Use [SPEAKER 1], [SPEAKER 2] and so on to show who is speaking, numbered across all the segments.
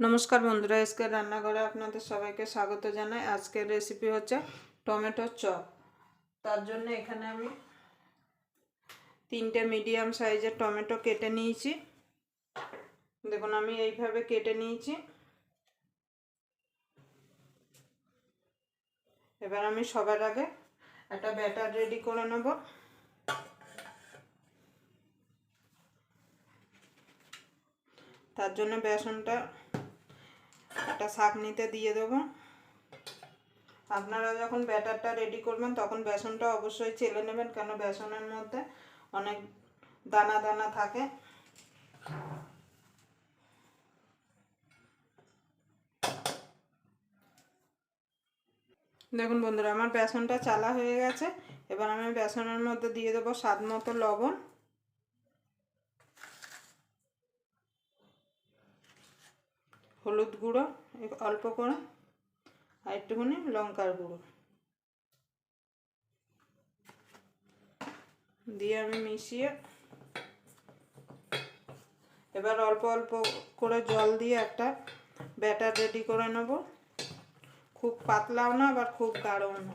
[SPEAKER 1] नमस्कार बंधुरा आजके रान्नाघरे आपनादेर सबाइके स्वागत जानाई। आजकेर रेसिपि होच्छे टमेटो चप। तार जोन्नो एखाने आमि 3টে मीडियम साइजेर टमेटो केटे निয়েছি। देखुन आमि এইভাবে केटे निয়েছি। एबार आमि सबार आगे একটা ব্যাটার रेडी करे नेब। तार जोन्नो बेसनटा একটা ছাঁকনিতে দিয়ে দেব। আপনারা যখন ব্যাটারটা রেডি করবেন তখন বেসনটা অবশ্যই চেলে নেবেন, কারণ বেসনের মধ্যে অনেক দানা দানা থাকে। দেখুন বন্ধুরা, আমার বেসনটা চালা হয়ে গেছে। এবার আমি বেসনের মধ্যে দিয়ে দেব স্বাদ মতো লবণ, হলুদ গুঁড়ো অল্প করে, আর একটুখানি লঙ্কার গুঁড়ো দিয়ে আমি মিশিয়ে এবার অল্প অল্প করে জল দিয়ে একটা ব্যাটার রেডি করে নেব। খুব পাতলাও না আবার খুব গাঢ়ও না।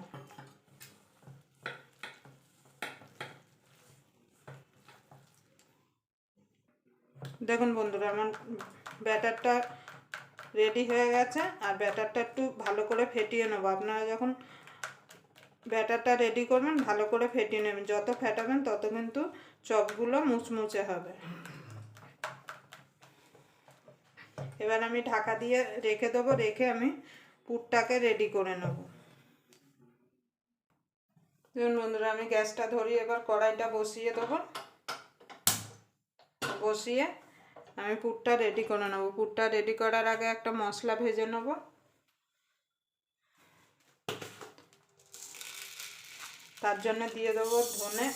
[SPEAKER 1] দেখুন বন্ধুরা, আমার ব্যাটারটা রেডি হয়ে গেছে। আর ব্যাটারটা একটু ভালো করে ফেটিয়ে নেব। আপনারা যখন ব্যাটারটা রেডি করবেন ভালো করে ফেটিয়ে নেবেন। যত ফেটাবেন তত কিন্তু চপগুলো মুচমুচে হবে। এবার আমি ঢাকা দিয়ে রেখে দেবো। রেখে আমি পুরটাকে রেডি করে নেব। দেখুন বন্ধুরা, আমি গ্যাসটা ধরিয়ে এবার কড়াইটা বসিয়ে দেবো। বসিয়ে আমি পুরটা রেডি করে নেব। পুরটা রেডি করার আগে একটা মশলা ভেজে নেব। তার জন্য দিয়ে দেবো ধনে,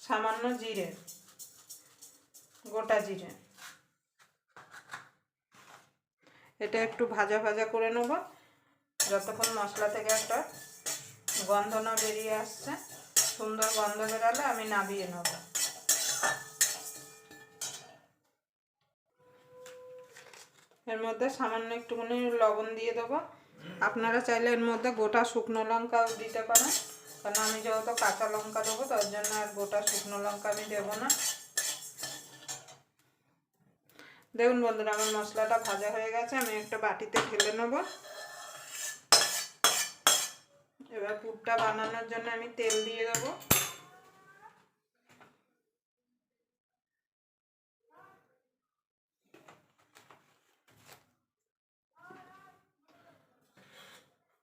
[SPEAKER 1] সামান্য জিরে, গোটা জিরে। এটা একটু ভাজা ভাজা করে নেব যতক্ষণ মশলা থেকে একটা গন্ধ না বেরিয়ে আসছে। সুন্দর গন্ধ বেরালে আমি নামিয়ে নেব। এর মধ্যে সামান্য একটুখানি লবণ দিয়ে দেবো। আপনারা চাইলে এর মধ্যে গোটা শুকনো লঙ্কাও দিতে পারেন, কারণ আমি যেহেতু কাঁচা লঙ্কা দেবো তার জন্য আর গোটা শুকনো লঙ্কা আমি দেবো না। দেখুন বন্ধুরা, আমার মশলাটা ভাজা হয়ে গেছে। আমি একটা বাটিতে ঢেলে নেব। এবার পুরটা বানানোর জন্য আমি তেল দিয়ে দেবো।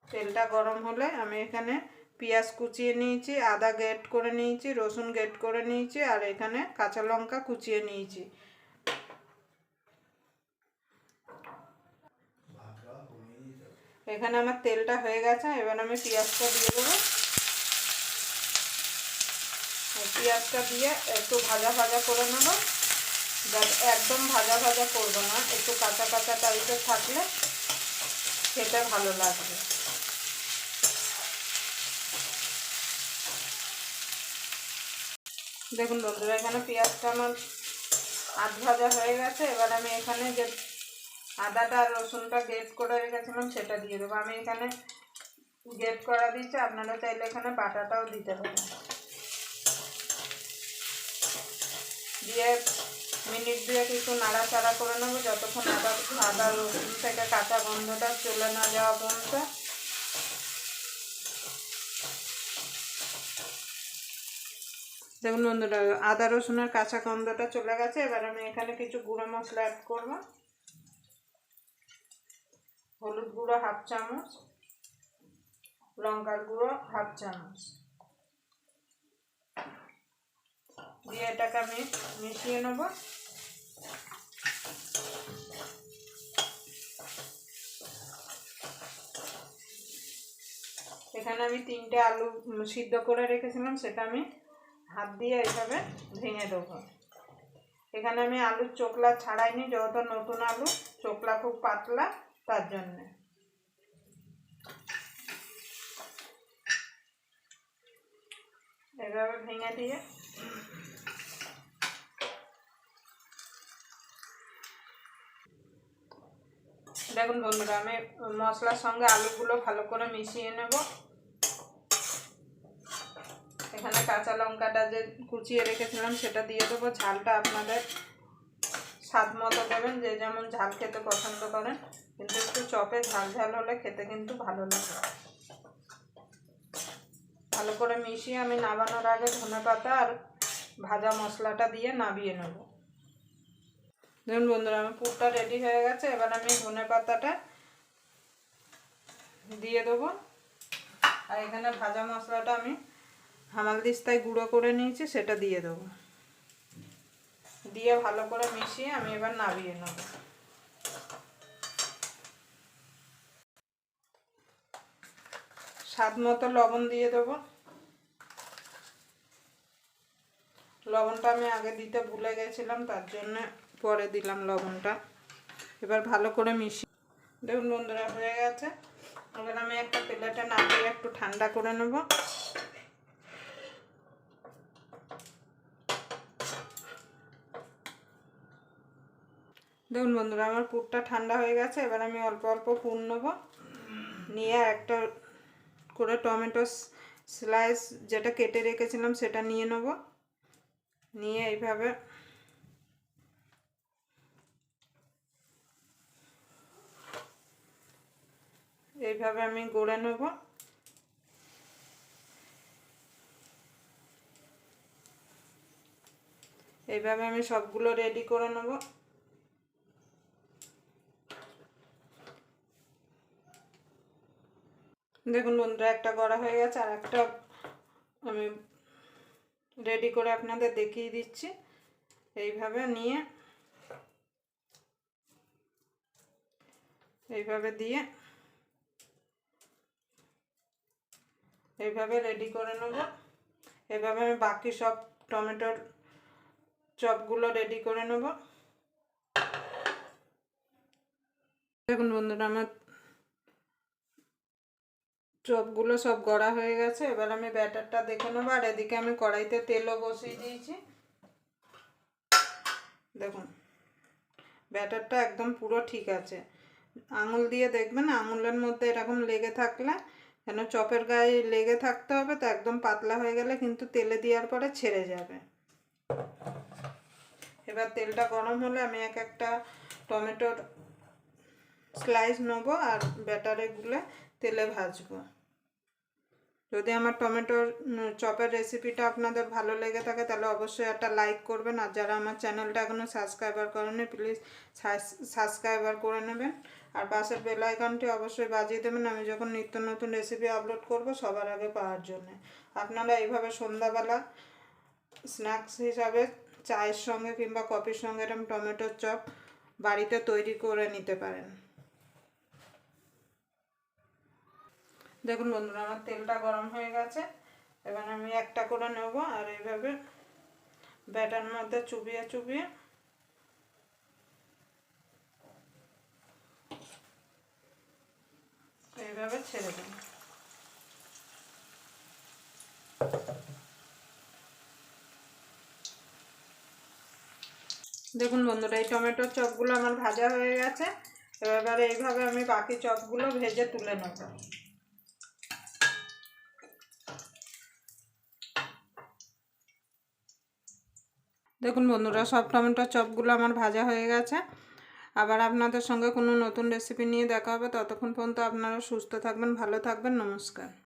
[SPEAKER 1] তেলটা গরম হলে আমি এখানে পেঁয়াজ কুচিয়ে নিয়েছি, আদা গ্রেট করে নিয়েছি, রসুন গ্রেট করে নিয়েছি, আর এখানে কাঁচা লঙ্কা কুচিয়ে নিয়েছি। এখানে আমার তেলটা হয়ে গেছে। এবার আমি পেঁয়াজটা দিয়ে দেবো। পেঁয়াজটা দিয়ে একটু ভাজা ভাজা করে নেব। একদম ভাজা ভাজা করবো না, একটু কাঁচা কাঁচা টাইপের থাকলে খেতে ভালো লাগবে। দেখুন বন্ধুরা, এখানে পেঁয়াজটা আমার আধ ভাজা হয়ে গেছে। এবার আমি এখানে যে আদাটা আর রসুনটা গ্রেট করে রেখেছিলাম সেটা দিয়ে দেবো। আমি এখানে গ্রেট করা দিয়েছি, আপনারা চাইলে এখানে বাটাটাও দিতে পারেন। দিয়ে মিনিট দুয়েক একটু নাড়াচাড়া করে নেবো যতক্ষণ আদা রসুন থেকে কাঁচা গন্ধটা চলে না যাওয়া পর্যন্ত। দেখুন বন্ধুরা, আদা রসুনের কাঁচা গন্ধটা চলে গেছে। এবার আমি এখানে কিছু গুঁড়ো মশলা অ্যাড করব। হলুদ গুঁড়ো 1/2 চামচ, লঙ্কার গুঁড়ো 1/2 চামচ দিয়ে এটাকে আমি মিশিয়ে নেব। এখানে আমি 3টে আলু সিদ্ধ করে রেখেছিলাম, সেটা আমি হাত দিয়ে এইভাবে ভেঙে দেবো। এখানে আমি আলুর চোকলা ছাড়াইনি, যেহেতু নতুন আলু চোকলা চোকলা খুব পাতলা, তার জন্যে। এভাবে ভেঙে দিয়ে দেখুন বন্ধুরা, আমি মশলার সঙ্গে আলুগুলো ভালো করে মিশিয়ে নেব। এখানে কাঁচা লঙ্কাটা যে কুচিয়ে রেখেছিলাম সেটা দিয়ে দেবো। ঝালটা আপনাদের স্বাদ মতো দেবেন, যে যেমন ঝাল খেতে পছন্দ করেন, কিন্তু একটু চপে ঝাল ঝাল হলে খেতে কিন্তু ভালো লাগে। ভালো করে মিশিয়ে আমি নামানোর আগে ধনেপাতা আর ভাজা মশলাটা দিয়ে নামিয়ে নেব। দেখুন বন্ধুরা, আমার পুরটা রেডি হয়ে গেছে। এবার আমি ধনেপাতাটা দিয়ে দেবো, আর এখানে ভাজা মশলাটা আমি হামালদিস্তায় গুঁড়ো করে নিয়েছি, সেটা দিয়ে দেবো। দিয়ে ভালো করে মিশিয়ে আমি এবার নামিয়ে নেব। স্বাদ মতো লবণ দিয়ে দেবো। লবণটা আমি আগে দিতে ভুলে গেছিলাম, তার জন্য পরে দিলাম লবণটা। এবার ভালো করে মিশিয়ে দেখুন বন্ধুরা, হয়ে গেছে। এবার আমি একটা প্লেটে নামিয়ে একটু ঠান্ডা করে নেব। দেখুন বন্ধুরা, আমার পুরটা ঠান্ডা হয়ে গেছে। এবার আমি অল্প অল্প পুর নেব, নিয়ে একটা করে টমেটো স্লাইস যেটা কেটে রেখেছিলাম সেটা নিয়ে নেব। নিয়ে এইভাবে আমি গড়ে নেব। এইভাবে আমি সবগুলো রেডি করে নেব। দেখুন বন্ধুরা, একটা গড়া হয়ে গেছে, আর একটা আমি রেডি করে আপনাদের দেখিয়ে দিচ্ছি। এইভাবে নিয়ে এইভাবে দিয়ে এইভাবে রেডি করে নেব। এভাবে আমি বাকি সব টমেটোর চপগুলো রেডি করে নেব। দেখুন বন্ধুরা, আমার চপগুলো সব গড়া হয়ে গেছে। এবার আমি ব্যাটারটা দেখে নেবো। আর এদিকে আমি কড়াইতে তেলও বসিয়ে দিয়েছি। দেখুন ব্যাটারটা একদম পুরো ঠিক আছে। আঙুল দিয়ে দেখবেন, আঙুলের মধ্যে এরকম লেগে থাকলে, কেন চপের গায়ে লেগে থাকতে হবে, তো একদম পাতলা হয়ে গেলে কিন্তু তেলে দেওয়ার পরে ছেড়ে যাবে। এবার তেলটা গরম হলে আমি একটা টমেটোর স্লাইস নেব আর ব্যাটারে গুলে তেলে ভাজবো। যদি আমার টমেটোর চপের রেসিপিটা আপনাদের ভালো লেগে থাকে তাহলে অবশ্যই একটা লাইক করবেন। আর যারা আমার চ্যানেলটা এখনও সাবস্ক্রাইবার করেনি, প্লিজ সাবস্ক্রাইবার করে নেবেন। আর পাশের বেল আইকনটি অবশ্যই বাজিয়ে দেবেন, আমি যখন নিত্য নতুন রেসিপি আপলোড করব সবার আগে পাওয়ার জন্য। আপনারা এইভাবে সন্ধ্যাবেলা স্ন্যাক্স হিসাবে চায়ের সঙ্গে কিংবা কফির সঙ্গে এরকম টমেটোর চপ বাড়িতে তৈরি করে নিতে পারেন। দেখুন বন্ধুরা, আমার তেলটা গরম হয়ে গেছে। এবার আমি একটা করে নেব, আর এইভাবে ব্যাটার মধ্যে চুবিয়ে চুবিয়ে এইভাবে ছেড়ে দেব। দেখুন বন্ধুরা, এই টমেটোর চপগুলো আমার ভাজা হয়ে গেছে। এবারে এইভাবে আমি বাকি চপগুলো ভেজে তুলে নেব। দেখুন বন্ধুরা, সব টমেটোর চপগুলো আমার ভাজা হয়ে গেছে। আবার আপনাদের সঙ্গে কোনো নতুন রেসিপি নিয়ে দেখা হবে। ততক্ষণ পর্যন্ত আপনারা সুস্থ থাকবেন, ভালো থাকবেন। নমস্কার।